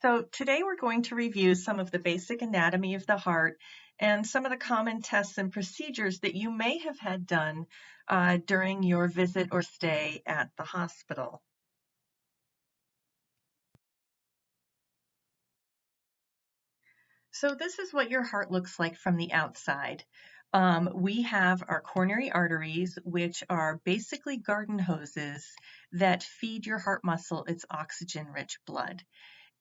So today we're going to review some of the basic anatomy of the heart and some of the common tests and procedures that you may have had done during your visit or stay at the hospital. So this is what your heart looks like from the outside. We have our coronary arteries, which are basically garden hoses that feed your heart muscle its oxygen-rich blood.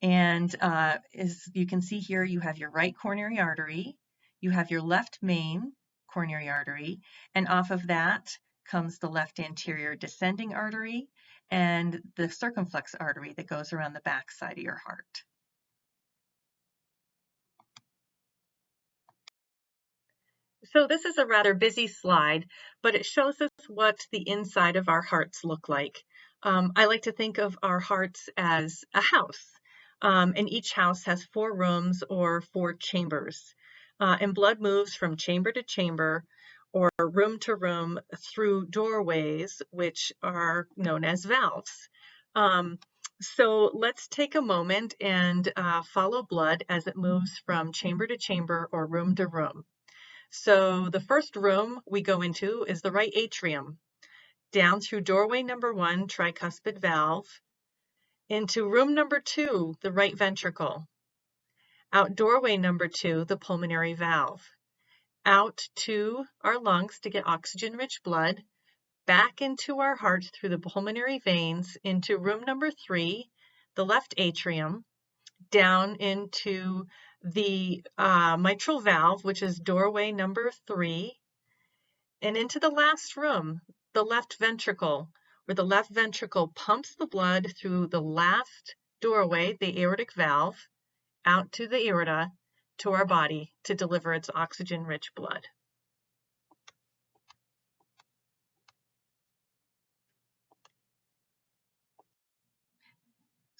And as you can see here, you have your right coronary artery, you have your left main coronary artery, and off of that comes the left anterior descending artery and the circumflex artery that goes around the back side of your heart. So this is a rather busy slide, but it shows us what the inside of our hearts look like. I like to think of our hearts as a house, and each house has 4 rooms or 4 chambers. And blood moves from chamber to chamber or room to room through doorways, which are known as valves. So let's take a moment and follow blood as it moves from chamber to chamber or room to room. So the first room we go into is the right atrium, down through doorway number 1, tricuspid valve, into room number 2, the right ventricle, out doorway number 2, the pulmonary valve, out to our lungs to get oxygen-rich blood, back into our heart through the pulmonary veins, into room number 3, the left atrium, down into the mitral valve, which is doorway number 3, and into the last room, the left ventricle, where the left ventricle pumps the blood through the last doorway, the aortic valve, out to the aorta, to our body to deliver its oxygen-rich blood.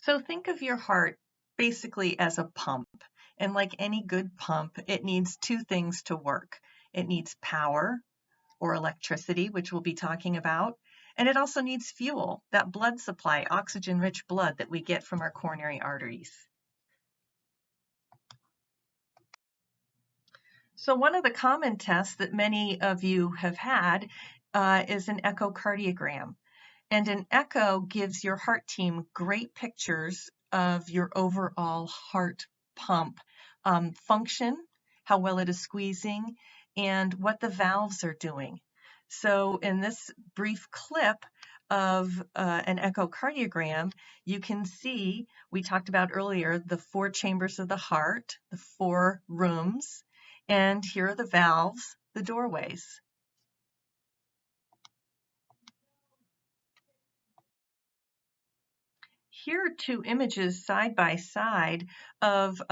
So think of your heart basically as a pump. And like any good pump, it needs 2 things to work. It needs power, or electricity, which we'll be talking about, and it also needs fuel, that blood supply, oxygen-rich blood that we get from our coronary arteries. So one of the common tests that many of you have had is an echocardiogram. And an echo gives your heart team great pictures of your overall heart pump function, how well it is squeezing, and what the valves are doing. So in this brief clip of an echocardiogram, you can see, we talked about earlier, the 4 chambers of the heart, the 4 rooms, and here are the valves, the doorways. Here are 2 images side by side of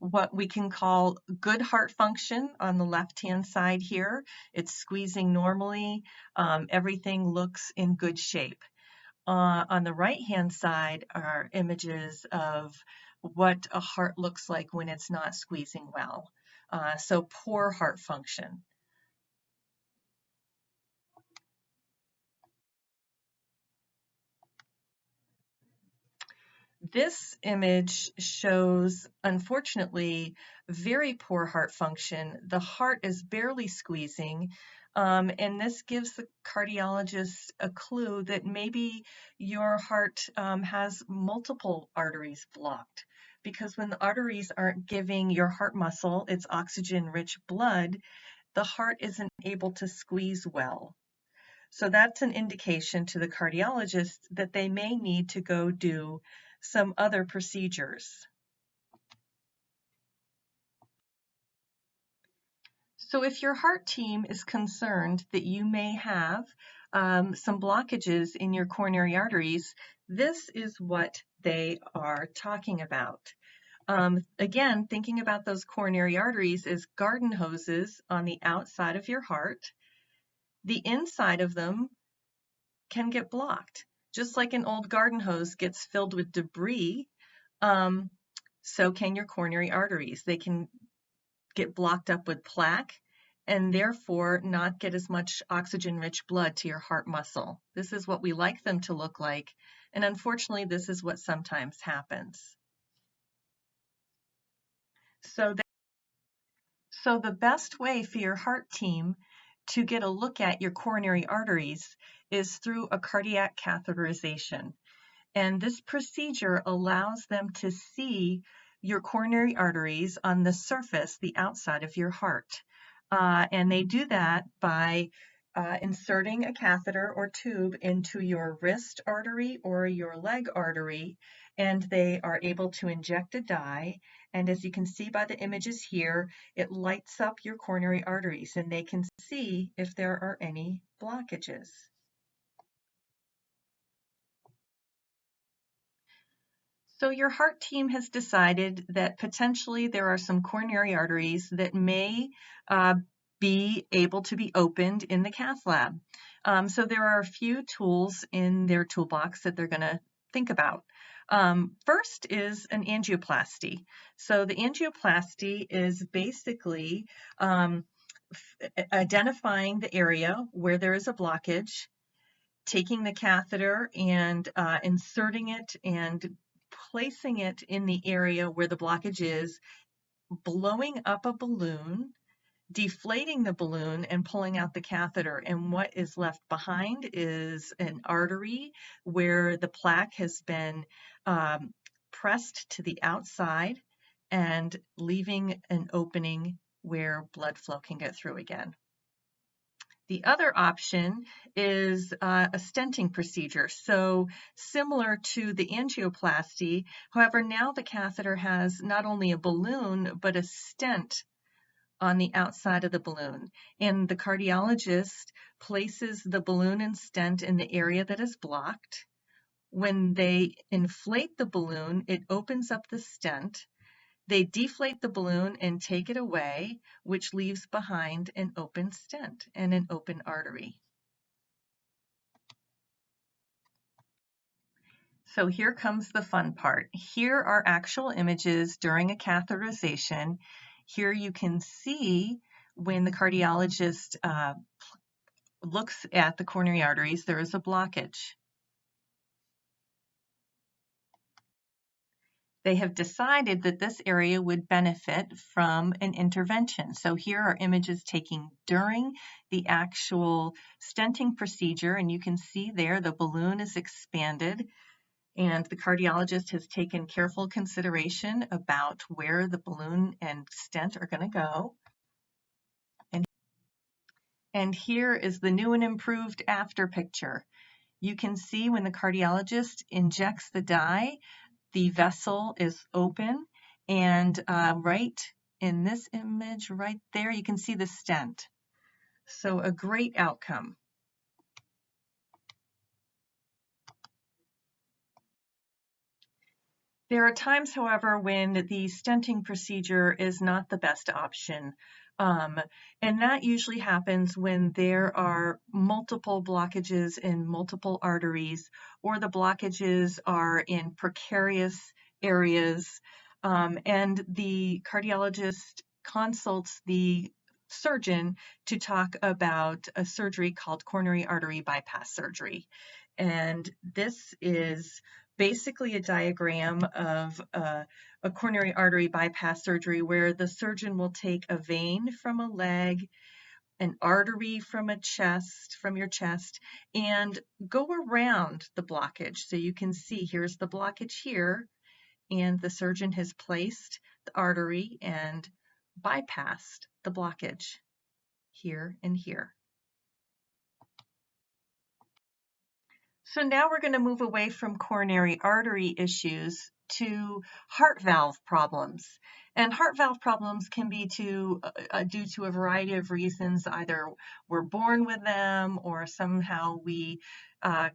what we can call good heart function on the left-hand side here. It's squeezing normally. Everything looks in good shape. On the right-hand side are images of what a heart looks like when it's not squeezing well. So poor heart function. This image shows, unfortunately, very poor heart function. The heart is barely squeezing, and this gives the cardiologist a clue that maybe your heart has multiple arteries blocked. Because when the arteries aren't giving your heart muscle its oxygen-rich blood, the heart isn't able to squeeze well. So that's an indication to the cardiologist that they may need to go do some other procedures. So if your heart team is concerned that you may have some blockages in your coronary arteries, this is what they are talking about. Again, thinking about those coronary arteries as garden hoses on the outside of your heart. The inside of them can get blocked. Just like an old garden hose gets filled with debris, so can your coronary arteries. They can get blocked up with plaque and therefore not get as much oxygen-rich blood to your heart muscle. This is what we like them to look like, and unfortunately, this is what sometimes happens. So the best way for your heart team to get a look at your coronary arteries is through a cardiac catheterization. And this procedure allows them to see your coronary arteries on the surface, the outside of your heart. And they do that by inserting a catheter or tube into your wrist artery or your leg artery, and they are able to inject a dye. And as you can see by the images here, it lights up your coronary arteries, and they can see if there are any blockages. So your heart team has decided that potentially there are some coronary arteries that may be able to be opened in the cath lab. So there are a few tools in their toolbox that they're going to think about. First is an angioplasty. So the angioplasty is basically identifying the area where there is a blockage, taking the catheter and inserting it and placing it in the area where the blockage is, blowing up a balloon, deflating the balloon, and pulling out the catheter. And what is left behind is an artery where the plaque has been pressed to the outside and leaving an opening where blood flow can get through again. The other option is a stenting procedure. So similar to the angioplasty, however, now the catheter has not only a balloon, but a stent on the outside of the balloon. And the cardiologist places the balloon and stent in the area that is blocked. When they inflate the balloon, it opens up the stent. They deflate the balloon and take it away, which leaves behind an open stent and an open artery. So here comes the fun part. Here are actual images during a catheterization. Here you can see when the cardiologist looks at the coronary arteries, there is a blockage. They have decided that this area would benefit from an intervention. So here are images taken during the actual stenting procedure, and you can see there the balloon is expanded, and the cardiologist has taken careful consideration about where the balloon and stent are going to go. And here is the new and improved after picture. You can see when the cardiologist injects the dye, the vessel is open, and right in this image right there, you can see the stent. So a great outcome. There are times, however, when the stenting procedure is not the best option. And that usually happens when there are multiple blockages in multiple arteries, or the blockages are in precarious areas, and the cardiologist consults the surgeon to talk about a surgery called coronary artery bypass surgery. And this is basically a diagram of a coronary artery bypass surgery where the surgeon will take a vein from a leg, an artery from your chest, and go around the blockage. So you can see here's the blockage here, and the surgeon has placed the artery and bypassed the blockage here and here. So now we're going to move away from coronary artery issues to heart valve problems. And heart valve problems can be due to a variety of reasons. Either we're born with them, or somehow we get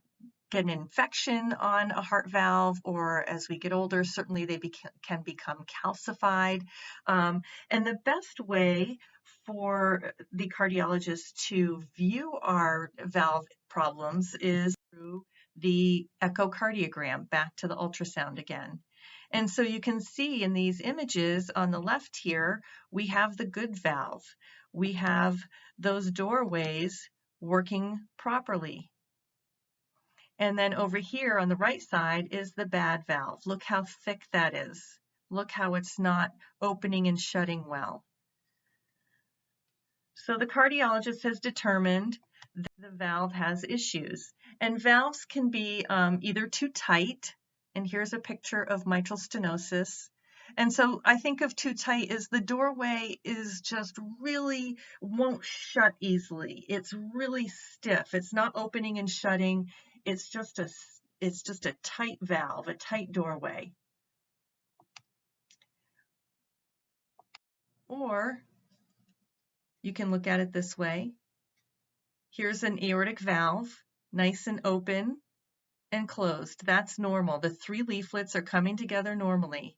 an infection on a heart valve, or as we get older, certainly they can become calcified. And the best way for the cardiologist to view our valve problems is through the echocardiogram, back to the ultrasound again. And so you can see in these images on the left here, we have the good valve. We have those doorways working properly. And then over here on the right side is the bad valve. Look how thick that is. Look how it's not opening and shutting well. So the cardiologist has determined that the valve has issues. And valves can be either too tight, and here's a picture of mitral stenosis. And so I think of too tight as the doorway is just really won't shut easily. It's really stiff. It's not opening and shutting. It's just a tight valve, a tight doorway. Or you can look at it this way. Here's an aortic valve, nice and open and closed. That's normal. The 3 leaflets are coming together normally.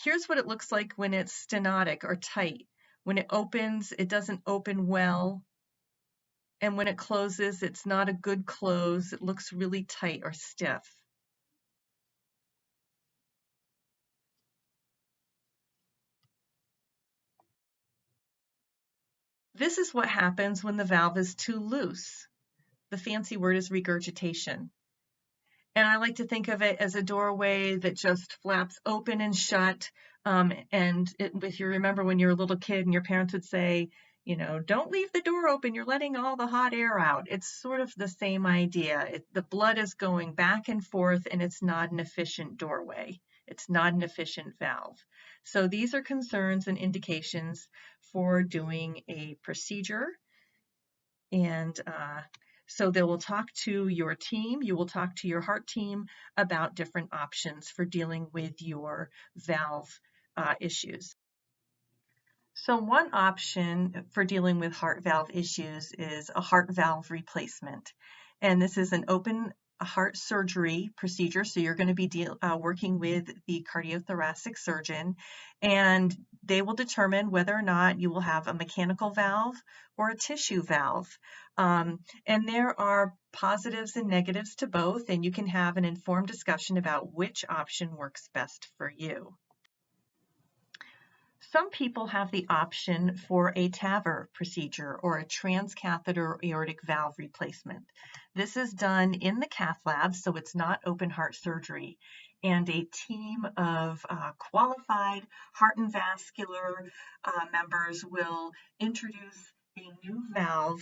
Here's what it looks like when it's stenotic or tight. When it opens, it doesn't open well. And when it closes, it's not a good close. It looks really tight or stiff. This is what happens when the valve is too loose. The fancy word is regurgitation. And I like to think of it as a doorway that just flaps open and shut. If you remember when you were a little kid and your parents would say, don't leave the door open, you're letting all the hot air out. It's sort of the same idea. The blood is going back and forth and it's not an efficient doorway. It's not an efficient valve. So these are concerns and indications for doing a procedure. And so they will talk to your team, you will talk to your heart team about different options for dealing with your valve issues. So one option for dealing with heart valve issues is a heart valve replacement. And this is an open heart surgery procedure. So you're going to be working with the cardiothoracic surgeon, and they will determine whether or not you will have a mechanical valve or a tissue valve. And there are positives and negatives to both, and you can have an informed discussion about which option works best for you. Some people have the option for a TAVR procedure or a transcatheter aortic valve replacement. This is done in the cath lab, so it's not open heart surgery. And a team of qualified heart and vascular members will introduce a new valve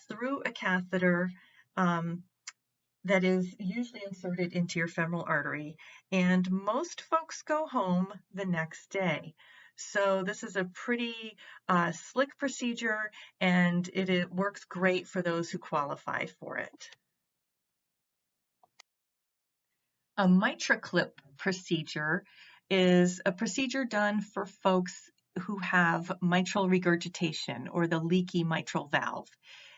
through a catheter that is usually inserted into your femoral artery. And most folks go home the next day. So this is a pretty slick procedure, and it works great for those who qualify for it. A MitraClip procedure is a procedure done for folks who have mitral regurgitation or the leaky mitral valve.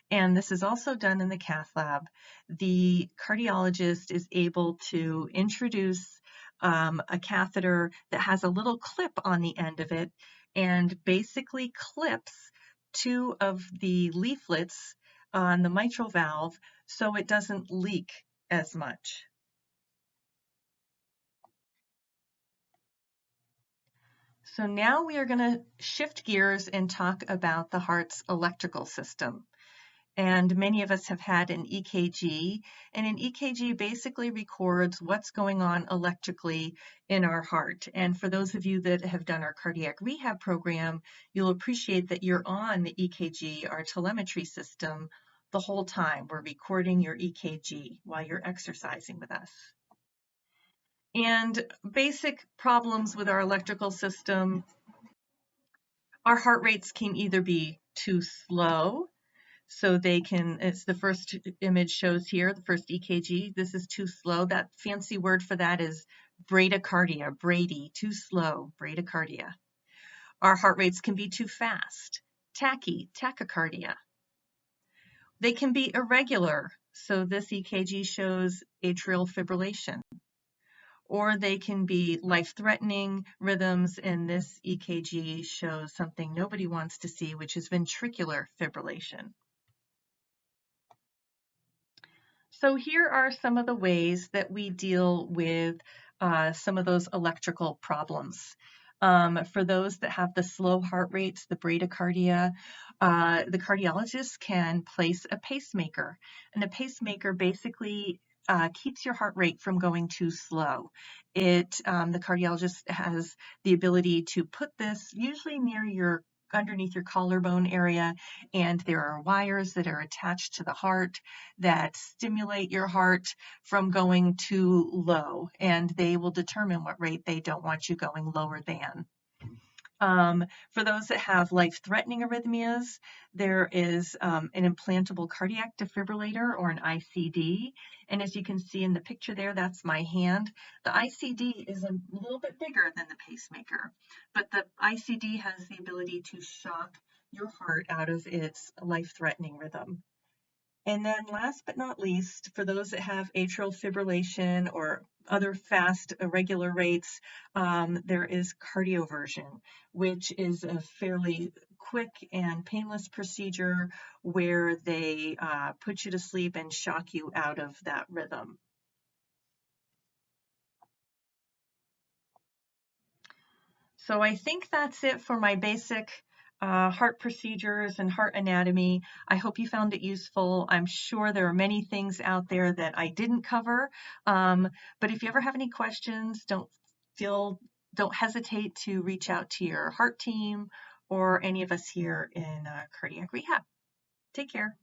And this is also done in the cath lab. The cardiologist is able to introduce a catheter that has a little clip on the end of it and basically clips 2 of the leaflets on the mitral valve so it doesn't leak as much. So now we are going to shift gears and talk about the heart's electrical system. And many of us have had an EKG, and an EKG basically records what's going on electrically in our heart. And for those of you that have done our cardiac rehab program, you'll appreciate that you're on the EKG, our telemetry system, the whole time. We're recording your EKG while you're exercising with us. And basic problems with our electrical system, our heart rates can either be too slow, so it's the first image shows here, the first EKG. This is too slow. That fancy word for that is bradycardia, Brady, too slow, bradycardia. Our heart rates can be too fast, tachycardia. They can be irregular, so this EKG shows atrial fibrillation. Or they can be life-threatening rhythms, and this EKG shows something nobody wants to see, which is ventricular fibrillation. So here are some of the ways that we deal with some of those electrical problems. For those that have the slow heart rates, the bradycardia, the cardiologist can place a pacemaker. And a pacemaker basically keeps your heart rate from going too slow. The cardiologist has the ability to put this usually near your underneath your collarbone area, and there are wires that are attached to the heart that stimulate your heart from going too low, and they will determine what rate they don't want you going lower than. For those that have life-threatening arrhythmias, there is an implantable cardiac defibrillator or an ICD. And as you can see in the picture there, that's my hand. The ICD is a little bit bigger than the pacemaker, but the ICD has the ability to shock your heart out of its life-threatening rhythm. And then last but not least, for those that have atrial fibrillation or other fast irregular rates, there is cardioversion, which is a fairly quick and painless procedure where they put you to sleep and shock you out of that rhythm. So I think that's it for my basic heart procedures and heart anatomy. I hope you found it useful. I'm sure there are many things out there that I didn't cover, but if you ever have any questions, don't hesitate to reach out to your heart team or any of us here in cardiac rehab. Take care.